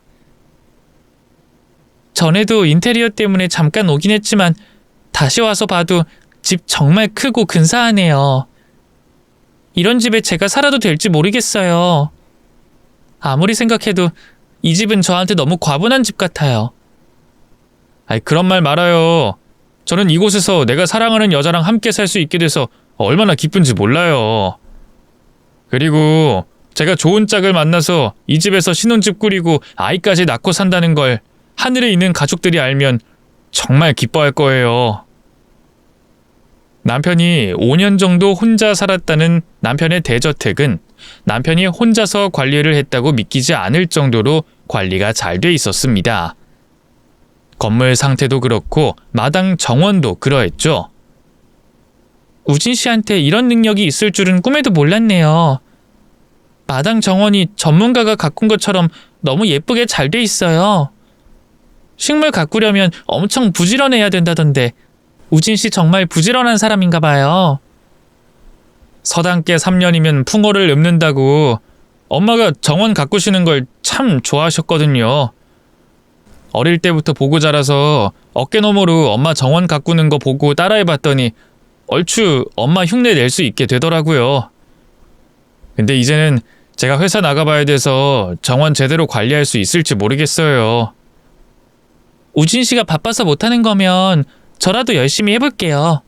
전에도 인테리어 때문에 잠깐 오긴 했지만 다시 와서 봐도 집 정말 크고 근사하네요. 이런 집에 제가 살아도 될지 모르겠어요. 아무리 생각해도 이 집은 저한테 너무 과분한 집 같아요. 그런 말 말아요. 저는 이곳에서 내가 사랑하는 여자랑 함께 살 수 있게 돼서 얼마나 기쁜지 몰라요. 그리고 제가 좋은 짝을 만나서 이 집에서 신혼집 꾸리고 아이까지 낳고 산다는 걸 하늘에 있는 가족들이 알면 정말 기뻐할 거예요. 남편이 5년 정도 혼자 살았다는 남편의 대저택은 남편이 혼자서 관리를 했다고 믿기지 않을 정도로 관리가 잘 돼 있었습니다. 건물 상태도 그렇고 마당 정원도 그러했죠. 우진 씨한테 이런 능력이 있을 줄은 꿈에도 몰랐네요. 마당 정원이 전문가가 가꾼 것처럼 너무 예쁘게 잘 돼 있어요. 식물 가꾸려면 엄청 부지런해야 된다던데 우진 씨 정말 부지런한 사람인가 봐요. 서당께 3년이면 풍어를 읊는다고 엄마가 정원 가꾸시는 걸 참 좋아하셨거든요. 어릴 때부터 보고 자라서 어깨너머로 엄마 정원 가꾸는 거 보고 따라해봤더니 얼추 엄마 흉내 낼 수 있게 되더라고요. 근데 이제는 제가 회사 나가봐야 돼서 정원 제대로 관리할 수 있을지 모르겠어요. 우진 씨가 바빠서 못하는 거면 저라도 열심히 해볼게요.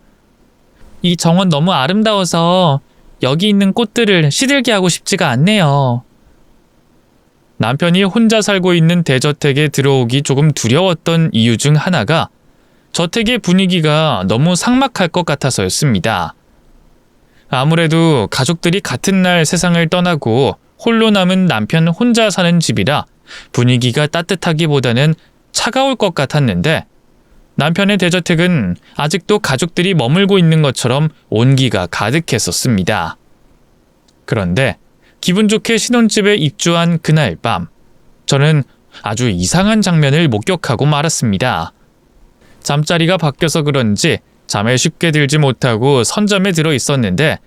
이 정원 너무 아름다워서 여기 있는 꽃들을 시들게 하고 싶지가 않네요. 남편이 혼자 살고 있는 대저택에 들어오기 조금 두려웠던 이유 중 하나가 저택의 분위기가 너무 삭막할 것 같아서였습니다. 아무래도 가족들이 같은 날 세상을 떠나고 홀로 남은 남편 혼자 사는 집이라 분위기가 따뜻하기보다는 차가울 것 같았는데 남편의 대저택은 아직도 가족들이 머물고 있는 것처럼 온기가 가득했었습니다. 그런데 기분 좋게 신혼집에 입주한 그날 밤, 저는 아주 이상한 장면을 목격하고 말았습니다. 잠자리가 바뀌어서 그런지 잠에 쉽게 들지 못하고 선잠에 들어 있었는데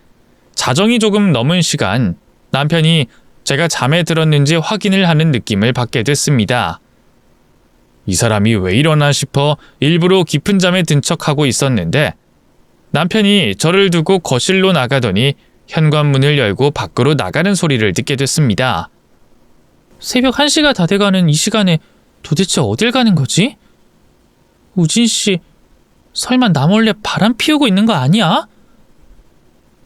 자정이 조금 넘은 시간 남편이 제가 잠에 들었는지 확인을 하는 느낌을 받게 됐습니다. 이 사람이 왜 이러나 싶어 일부러 깊은 잠에 든 척하고 있었는데 남편이 저를 두고 거실로 나가더니 현관문을 열고 밖으로 나가는 소리를 듣게 됐습니다. 새벽 1시가 다 돼가는 이 시간에 도대체 어딜 가는 거지? 우진 씨, 설마 나 몰래 바람 피우고 있는 거 아니야?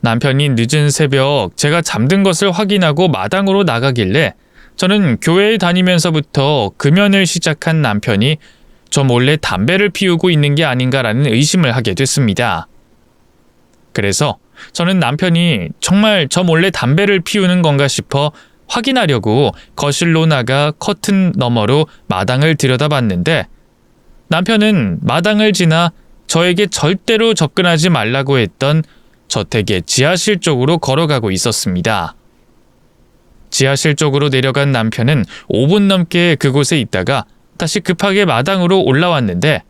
남편이 늦은 새벽 제가 잠든 것을 확인하고 마당으로 나가길래 저는 교회에 다니면서부터 금연을 시작한 남편이 저 몰래 담배를 피우고 있는 게 아닌가라는 의심을 하게 됐습니다. 그래서 저는 남편이 정말 저 몰래 담배를 피우는 건가 싶어 확인하려고 거실로 나가 커튼 너머로 마당을 들여다봤는데 남편은 마당을 지나 저에게 절대로 접근하지 말라고 했던 저택의 지하실 쪽으로 걸어가고 있었습니다. 지하실 쪽으로 내려간 남편은 5분 넘게 그곳에 있다가 다시 급하게 마당으로 올라왔는데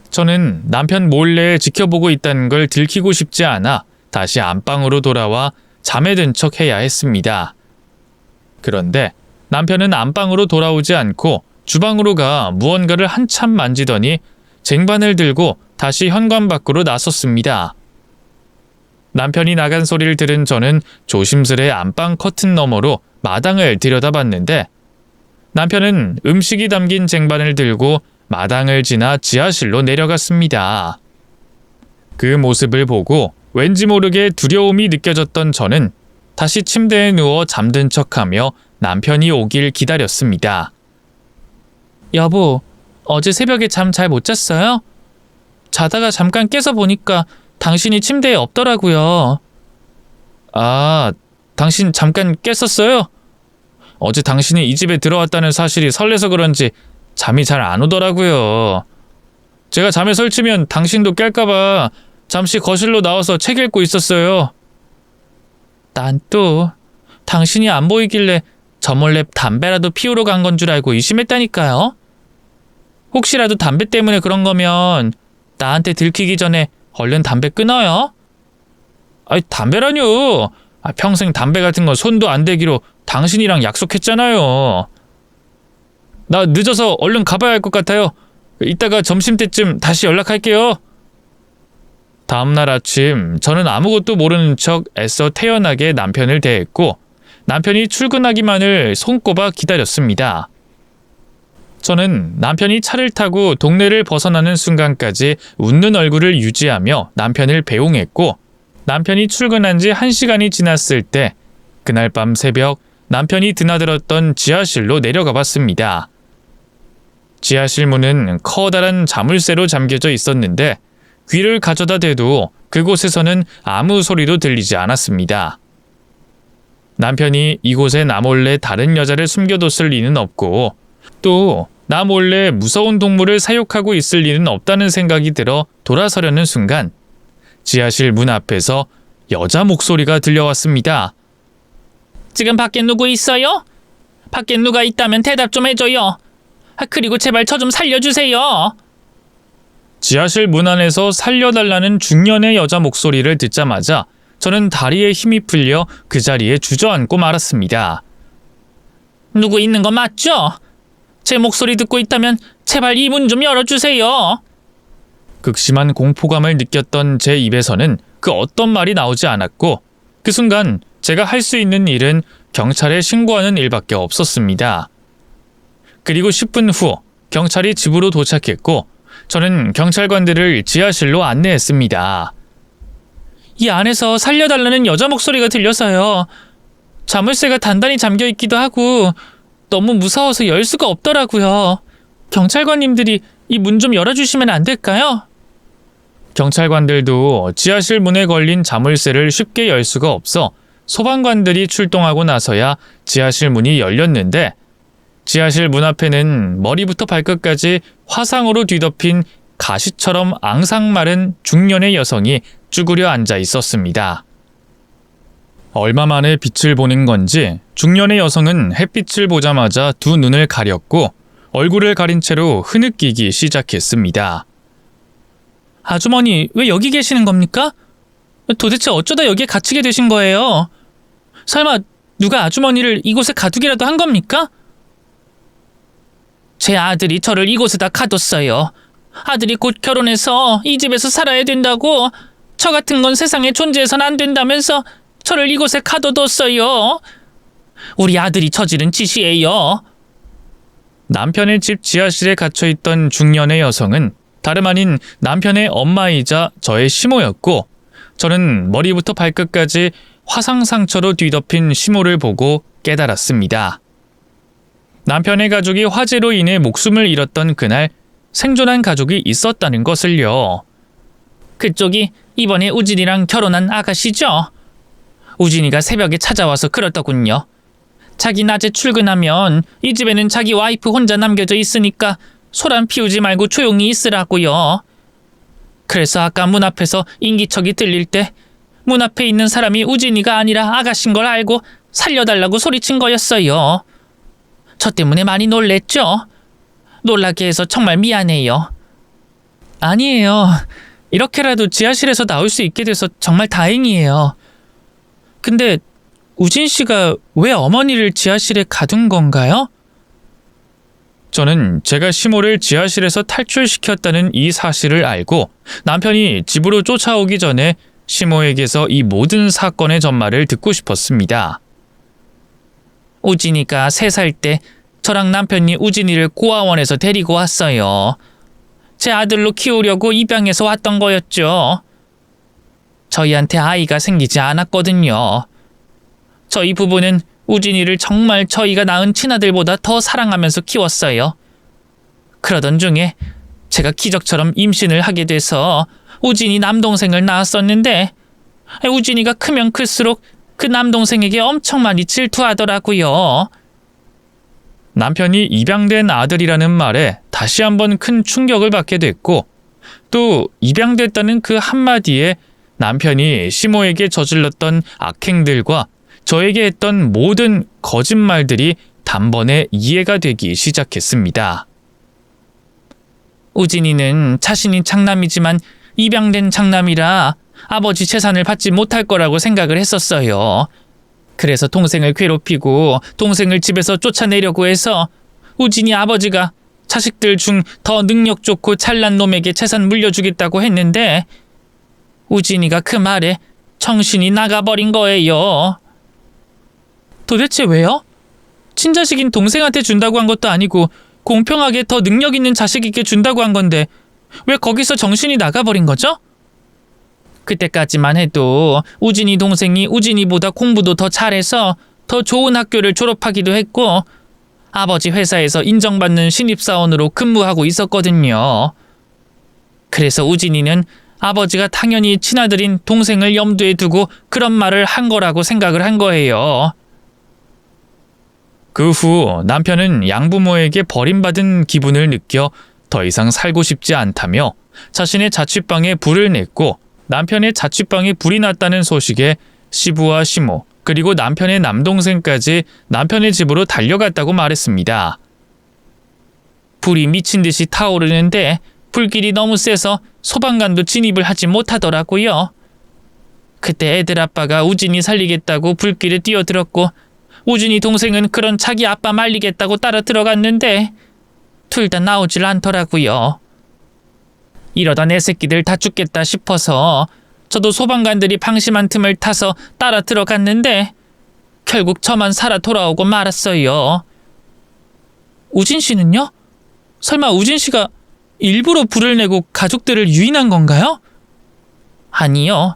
저는 남편 몰래 지켜보고 있다는 걸 들키고 싶지 않아 다시 안방으로 돌아와 잠에 든 척 해야 했습니다. 그런데 남편은 안방으로 돌아오지 않고 주방으로 가 무언가를 한참 만지더니 쟁반을 들고 다시 현관 밖으로 나섰습니다. 남편이 나간 소리를 들은 저는 조심스레 안방 커튼 너머로 마당을 들여다봤는데 남편은 음식이 담긴 쟁반을 들고 마당을 지나 지하실로 내려갔습니다. 그 모습을 보고 왠지 모르게 두려움이 느껴졌던 저는 다시 침대에 누워 잠든 척하며 남편이 오길 기다렸습니다. 여보, 어제 새벽에 잠 잘 못 잤어요? 자다가 잠깐 깨서 보니까 당신이 침대에 없더라고요. 아, 당신 잠깐 깼었어요? 어제 당신이 이 집에 들어왔다는 사실이 설레서 그런지 잠이 잘 안 오더라고요. 제가 잠에 설치면 당신도 깰까봐 잠시 거실로 나와서 책 읽고 있었어요. 난 또 당신이 안 보이길래 저 몰래 담배라도 피우러 간 건 줄 알고 의심했다니까요. 혹시라도 담배 때문에 그런 거면 나한테 들키기 전에 얼른 담배 끊어요. 아니, 담배라뇨. 평생 담배 같은 건 손도 안 대기로 당신이랑 약속했잖아요. 나 늦어서 얼른 가봐야 할 것 같아요. 이따가 점심때쯤 다시 연락할게요. 다음날 아침 저는 아무것도 모르는 척 애써 태연하게 남편을 대했고 남편이 출근하기만을 손꼽아 기다렸습니다. 저는 남편이 차를 타고 동네를 벗어나는 순간까지 웃는 얼굴을 유지하며 남편을 배웅했고 남편이 출근한 지 1시간이 지났을 때 그날 밤 새벽 남편이 드나들었던 지하실로 내려가 봤습니다. 지하실 문은 커다란 자물쇠로 잠겨져 있었는데 귀를 가져다 대도 그곳에서는 아무 소리도 들리지 않았습니다. 남편이 이곳에 나 몰래 다른 여자를 숨겨뒀을 리는 없고 또 나 몰래 무서운 동물을 사육하고 있을 리는 없다는 생각이 들어 돌아서려는 순간 지하실 문 앞에서 여자 목소리가 들려왔습니다. 지금 밖에 누구 있어요? 밖에 누가 있다면 대답 좀 해줘요. 그리고 제발 저 좀 살려주세요. 지하실 문 안에서 살려달라는 중년의 여자 목소리를 듣자마자 저는 다리에 힘이 풀려 그 자리에 주저앉고 말았습니다. 누구 있는 거 맞죠? 제 목소리 듣고 있다면 제발 이 문 좀 열어주세요. 극심한 공포감을 느꼈던 제 입에서는 그 어떤 말이 나오지 않았고 그 순간 제가 할 수 있는 일은 경찰에 신고하는 일밖에 없었습니다. 그리고 10분 후 경찰이 집으로 도착했고 저는 경찰관들을 지하실로 안내했습니다. 이 안에서 살려달라는 여자 목소리가 들려서요. 자물쇠가 단단히 잠겨있기도 하고 너무 무서워서 열 수가 없더라고요. 경찰관님들이 이 문 좀 열어주시면 안 될까요? 경찰관들도 지하실 문에 걸린 자물쇠를 쉽게 열 수가 없어 소방관들이 출동하고 나서야 지하실 문이 열렸는데 지하실 문 앞에는 머리부터 발끝까지 화상으로 뒤덮인 가시처럼 앙상마른 중년의 여성이 쭈그려 앉아 있었습니다. 얼마 만에 빛을 보는 건지 중년의 여성은 햇빛을 보자마자 두 눈을 가렸고 얼굴을 가린 채로 흐느끼기 시작했습니다. 아주머니, 왜 여기 계시는 겁니까? 도대체 어쩌다 여기에 갇히게 되신 거예요? 설마 누가 아주머니를 이곳에 가두기라도 한 겁니까? 제 아들이 저를 이곳에다 가뒀어요. 아들이 곧 결혼해서 이 집에서 살아야 된다고, 저 같은 건 세상에 존재해선 안 된다면서 저를 이곳에 가둬뒀어요. 우리 아들이 저지른 짓이에요. 남편의 집 지하실에 갇혀있던 중년의 여성은 다름 아닌 남편의 엄마이자 저의 시모였고, 저는 머리부터 발끝까지 화상 상처로 뒤덮인 시모를 보고 깨달았습니다. 남편의 가족이 화재로 인해 목숨을 잃었던 그날 생존한 가족이 있었다는 것을요. 그쪽이 이번에 우진이랑 결혼한 아가씨죠? 우진이가 새벽에 찾아와서 그러더군요. 자기 낮에 출근하면 이 집에는 자기 와이프 혼자 남겨져 있으니까 소란 피우지 말고 조용히 있으라고요. 그래서 아까 문 앞에서 인기척이 들릴 때 문 앞에 있는 사람이 우진이가 아니라 아가씨인 걸 알고 살려달라고 소리친 거였어요. 저 때문에 많이 놀랬죠? 놀라게 해서 정말 미안해요. 아니에요. 이렇게라도 지하실에서 나올 수 있게 돼서 정말 다행이에요. 근데 우진 씨가 왜 어머니를 지하실에 가둔 건가요? 저는 제가 시모를 지하실에서 탈출시켰다는 이 사실을 알고 남편이 집으로 쫓아오기 전에 시모에게서 이 모든 사건의 전말을 듣고 싶었습니다. 우진이가 3살 때 저랑 남편이 우진이를 고아원에서 데리고 왔어요. 제 아들로 키우려고 입양해서 왔던 거였죠. 저희한테 아이가 생기지 않았거든요. 저희 부부는 우진이를 정말 저희가 낳은 친아들보다 더 사랑하면서 키웠어요. 그러던 중에 제가 기적처럼 임신을 하게 돼서 우진이 남동생을 낳았었는데, 우진이가 크면 클수록 그 남동생에게 엄청 많이 질투하더라고요. 남편이 입양된 아들이라는 말에 다시 한번 큰 충격을 받게 됐고, 또 입양됐다는 그 한마디에 남편이 시모에게 저질렀던 악행들과 저에게 했던 모든 거짓말들이 단번에 이해가 되기 시작했습니다. 우진이는 자신이 장남이지만 입양된 장남이라 아버지 재산을 받지 못할 거라고 생각을 했었어요. 그래서 동생을 괴롭히고 동생을 집에서 쫓아내려고 해서 우진이 아버지가 자식들 중 더 능력 좋고 잘난 놈에게 재산 물려주겠다고 했는데, 우진이가 그 말에 정신이 나가버린 거예요. 도대체 왜요? 친자식인 동생한테 준다고 한 것도 아니고 공평하게 더 능력 있는 자식에게 준다고 한 건데 왜 거기서 정신이 나가버린 거죠? 그때까지만 해도 우진이 동생이 우진이보다 공부도 더 잘해서 더 좋은 학교를 졸업하기도 했고 아버지 회사에서 인정받는 신입사원으로 근무하고 있었거든요. 그래서 우진이는 아버지가 당연히 친아들인 동생을 염두에 두고 그런 말을 한 거라고 생각을 한 거예요. 그 후 남편은 양부모에게 버림받은 기분을 느껴 더 이상 살고 싶지 않다며 자신의 자취방에 불을 냈고, 남편의 자취방에 불이 났다는 소식에 시부와 시모 그리고 남편의 남동생까지 남편의 집으로 달려갔다고 말했습니다. 불이 미친 듯이 타오르는데 불길이 너무 세서 소방관도 진입을 하지 못하더라고요. 그때 애들 아빠가 우진이 살리겠다고 불길에 뛰어들었고 우진이 동생은 그런 자기 아빠 말리겠다고 따라 들어갔는데 둘 다 나오질 않더라고요. 이러다 내 새끼들 다 죽겠다 싶어서 저도 소방관들이 방심한 틈을 타서 따라 들어갔는데 결국 저만 살아 돌아오고 말았어요. 우진 씨는요? 설마 우진 씨가 일부러 불을 내고 가족들을 유인한 건가요? 아니요.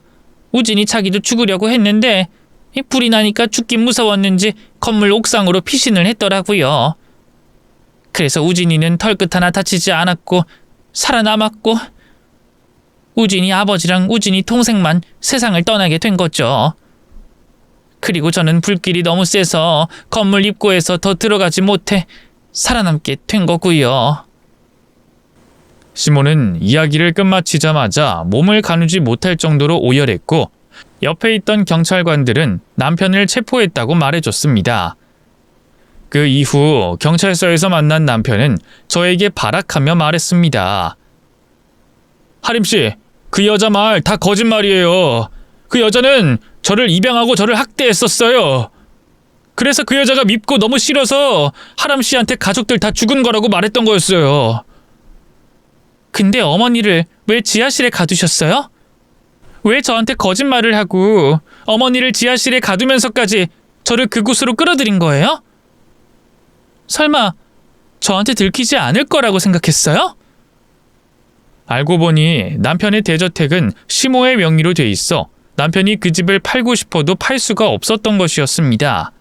우진이 자기도 죽으려고 했는데 불이 나니까 죽기 무서웠는지 건물 옥상으로 피신을 했더라고요. 그래서 우진이는 털끝 하나 다치지 않았고 살아남았고 우진이 아버지랑 우진이 동생만 세상을 떠나게 된 거죠. 그리고 저는 불길이 너무 세서 건물 입구에서 더 들어가지 못해 살아남게 된 거고요. 시모는 이야기를 끝마치자마자 몸을 가누지 못할 정도로 오열했고, 옆에 있던 경찰관들은 남편을 체포했다고 말해줬습니다. 그 이후 경찰서에서 만난 남편은 저에게 발악하며 말했습니다. 하림씨, 그 여자 말 다 거짓말이에요. 그 여자는 저를 입양하고 저를 학대했었어요. 그래서 그 여자가 밉고 너무 싫어서 하람씨한테 가족들 다 죽은 거라고 말했던 거였어요. 근데 어머니를 왜 지하실에 가두셨어요? 왜 저한테 거짓말을 하고 어머니를 지하실에 가두면서까지 저를 그곳으로 끌어들인 거예요? 설마 저한테 들키지 않을 거라고 생각했어요? 알고 보니 남편의 대저택은 시모의 명의로 돼 있어 남편이 그 집을 팔고 싶어도 팔 수가 없었던 것이었습니다.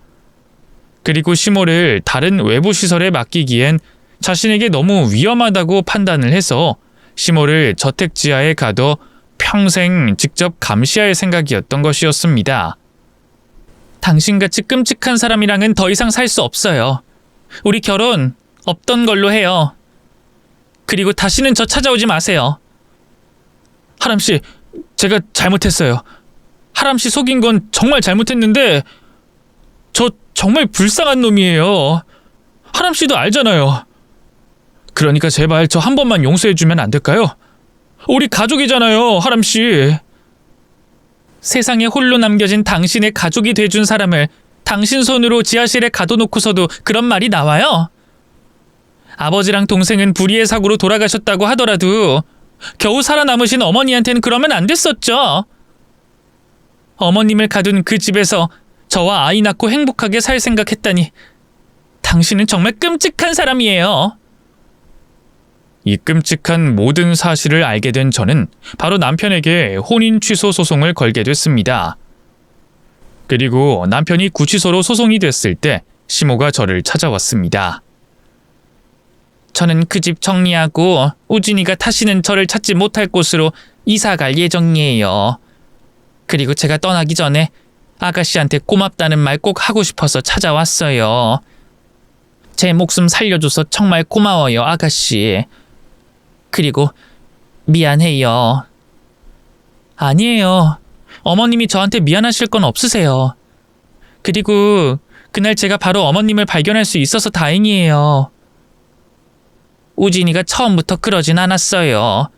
그리고 시모를 다른 외부 시설에 맡기기엔 자신에게 너무 위험하다고 판단을 해서 시모를 저택 지하에 가둬 평생 직접 감시할 생각이었던 것이었습니다. 당신같이 끔찍한 사람이랑은 더 이상 살 수 없어요. 우리 결혼 없던 걸로 해요. 그리고 다시는 저 찾아오지 마세요. 하람씨, 제가 잘못했어요. 하람씨 속인 건 정말 잘못했는데 저 정말 불쌍한 놈이에요. 하람씨도 알잖아요. 그러니까 제발 저 한 번만 용서해주면 안 될까요? 우리 가족이잖아요, 하람씨. 세상에 홀로 남겨진 당신의 가족이 돼준 사람을 당신 손으로 지하실에 가둬놓고서도 그런 말이 나와요? 아버지랑 동생은 불의의 사고로 돌아가셨다고 하더라도 겨우 살아남으신 어머니한테는 그러면 안 됐었죠. 어머님을 가둔 그 집에서 저와 아이 낳고 행복하게 살 생각했다니 당신은 정말 끔찍한 사람이에요. 이 끔찍한 모든 사실을 알게 된 저는 바로 남편에게 혼인 취소 소송을 걸게 됐습니다. 그리고 남편이 구치소로 소송이 됐을 때 시모가 저를 찾아왔습니다. 저는 그 집 정리하고 우진이가 다시는 저를 찾지 못할 곳으로 이사 갈 예정이에요. 그리고 제가 떠나기 전에 아가씨한테 고맙다는 말 꼭 하고 싶어서 찾아왔어요. 제 목숨 살려줘서 정말 고마워요, 아가씨. 그리고 미안해요. 아니에요. 어머님이 저한테 미안하실 건 없으세요. 그리고 그날 제가 바로 어머님을 발견할 수 있어서 다행이에요. 우진이가 처음부터 그러진 않았어요.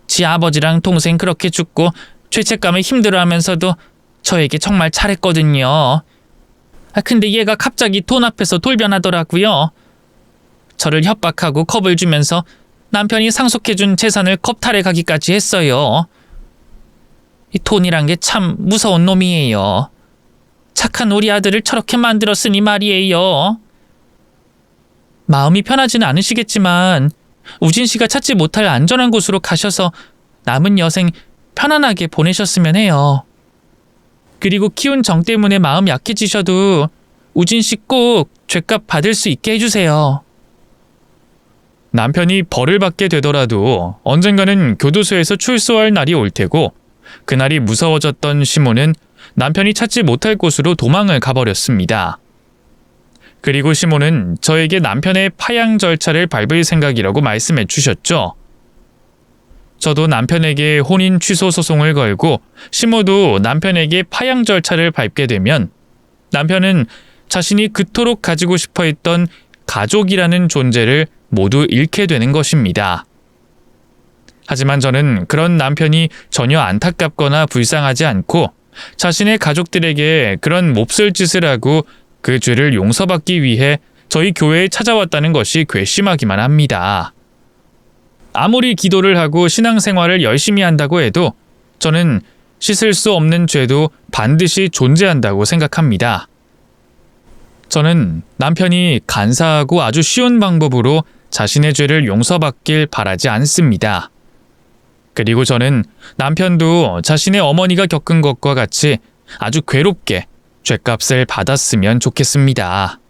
지 아버지랑 동생 그렇게 죽고 죄책감을 힘들어하면서도 저에게 정말 잘했거든요. 근데 얘가 갑자기 돈 앞에서 돌변하더라고요. 저를 협박하고 겁을 주면서 남편이 상속해준 재산을 겁탈해 가기까지 했어요. 이 돈이란 게 참 무서운 놈이에요. 착한 우리 아들을 저렇게 만들었으니 말이에요. 마음이 편하지는 않으시겠지만 우진 씨가 찾지 못할 안전한 곳으로 가셔서 남은 여생 편안하게 보내셨으면 해요. 그리고 키운 정 때문에 마음 약해지셔도 우진 씨 꼭 죗값 받을 수 있게 해주세요. 남편이 벌을 받게 되더라도 언젠가는 교도소에서 출소할 날이 올 테고 그날이 무서워졌던 시모는 남편이 찾지 못할 곳으로 도망을 가버렸습니다. 그리고 시모는 저에게 남편의 파양 절차를 밟을 생각이라고 말씀해 주셨죠. 저도 남편에게 혼인 취소 소송을 걸고 시모도 남편에게 파양 절차를 밟게 되면 남편은 자신이 그토록 가지고 싶어 했던 가족이라는 존재를 모두 잃게 되는 것입니다. 하지만 저는 그런 남편이 전혀 안타깝거나 불쌍하지 않고 자신의 가족들에게 그런 몹쓸 짓을 하고 그 죄를 용서받기 위해 저희 교회에 찾아왔다는 것이 괘씸하기만 합니다. 아무리 기도를 하고 신앙생활을 열심히 한다고 해도 저는 씻을 수 없는 죄도 반드시 존재한다고 생각합니다. 저는 남편이 간사하고 아주 쉬운 방법으로 자신의 죄를 용서받길 바라지 않습니다. 그리고 저는 남편도 자신의 어머니가 겪은 것과 같이 아주 괴롭게 죗값을 받았으면 좋겠습니다.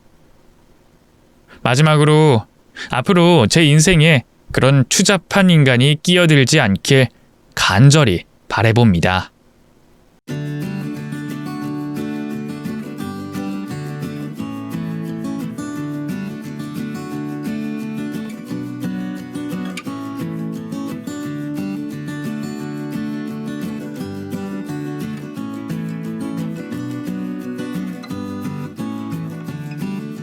마지막으로 앞으로 제 인생에 그런 추잡한 인간이 끼어들지 않길 간절히 바라봅니다.